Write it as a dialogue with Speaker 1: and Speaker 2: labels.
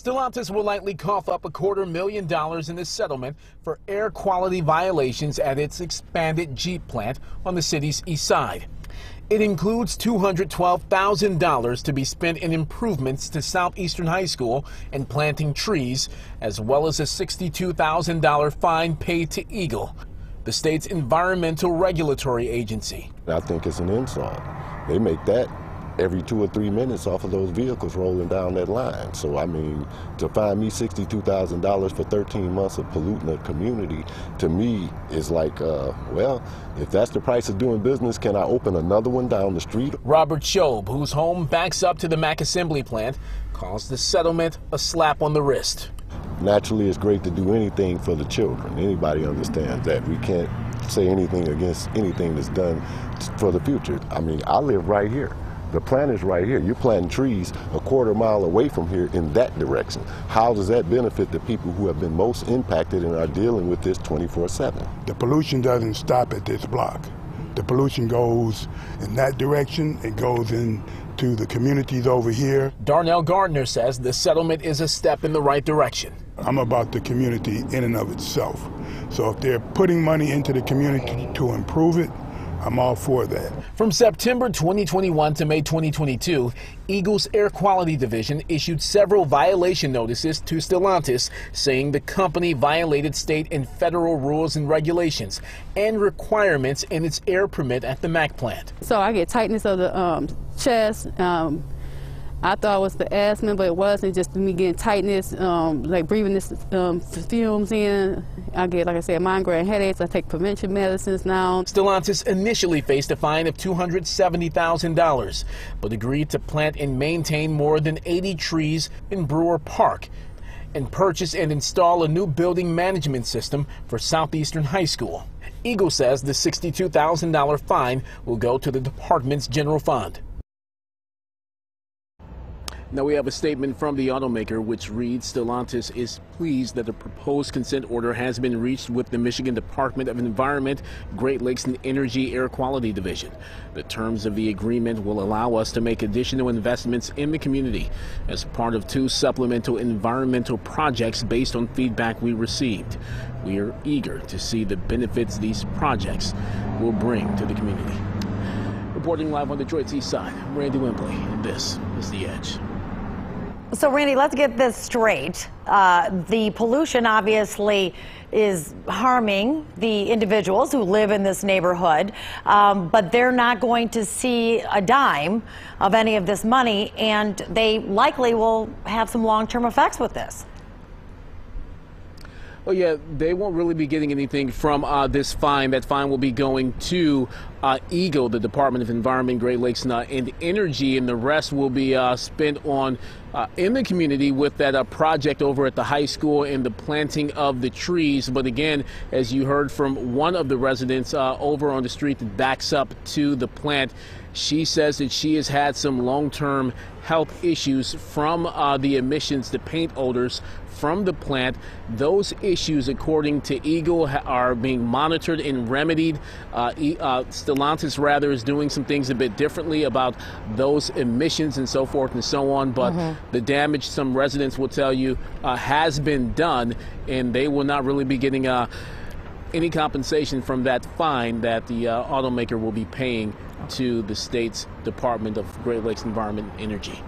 Speaker 1: Stellantis will likely cough up $250,000 in the settlement for air quality violations at its expanded Jeep plant on the city's east side. It includes $212,000 to be spent in improvements to Southeastern High School and planting trees, as well as a $62,000 fine paid to Eagle, the state's environmental regulatory agency.
Speaker 2: I think it's an insult. They make that every 2 or 3 minutes off of those vehicles rolling down that line. So, I mean, to find me $62,000 for 13 months of polluting a community, to me, is like, well, if that's the price of doing business, can I open another one down the street?
Speaker 1: Robert Shobe, whose home backs up to the Mack Assembly Plant, calls the settlement a slap on the wrist.
Speaker 2: Naturally, it's great to do anything for the children. Anybody understands that. We can't say anything against anything that's done for the future. I mean, I live right here. The plant is right here. You're planting trees a quarter mile away from here in that direction. How does that benefit the people who have been most impacted and are dealing with this 24/7?
Speaker 3: The pollution doesn't stop at this block. The pollution goes in that direction. It goes into the communities over here.
Speaker 1: Darnell Gardner says the settlement is a step in the right direction.
Speaker 3: I'm about the community in and of itself. So if they're putting money into the community to improve it, I'm all for that.
Speaker 1: From September 2021 to May 2022, Eagle's Air Quality Division issued several violation notices to Stellantis, saying the company violated state and federal rules and regulations and requirements in its air permit at the Mack plant.
Speaker 4: So I get tightness of the chest. I thought it was the asthma, but it wasn't. Just me getting tightness, like breathing this fumes in. I get, like I said, migraine headaches. I take prevention medicines now.
Speaker 1: Stellantis initially faced a fine of $270,000, but agreed to plant and maintain more than 80 trees in Brewer Park and purchase and install a new building management system for Southeastern High School. Eagle says the $62,000 fine will go to the department's general fund. Now we have a statement from the automaker which reads, Stellantis is pleased that the proposed consent order has been reached with the Michigan Department of Environment, Great Lakes and Energy Air Quality Division. The terms of the agreement will allow us to make additional investments in the community as part of 2 supplemental environmental projects based on feedback we received. We are eager to see the benefits these projects will bring to the community. Reporting live on Detroit's east side, Randy Wembley, and this is The Edge.
Speaker 5: So, Randy, let's get this straight. The pollution obviously is harming the individuals who live in this neighborhood, but they're not going to see a dime of any of this money, and they likely will have some long-term effects with this.
Speaker 1: Well, yeah, they won't really be getting anything from this fine. That fine will be going to Eagle, the Department of Environment, Great Lakes and Energy, and the rest will be spent on in the community with that project over at the high school and the planting of the trees. But again, as you heard from one of the residents over on the street that backs up to the plant, she says that she has had some long-term health issues from the emissions, the paint odors from the plant. Those issues, according to Eagle, are being monitored and remedied. Stellantis, rather, is doing some things a bit differently about those emissions and so forth and so on. But the damage, some residents will tell you, has been done, and they will not really be getting any compensation from that fine that the automaker will be paying to the state's Department of Great Lakes Environment and Energy.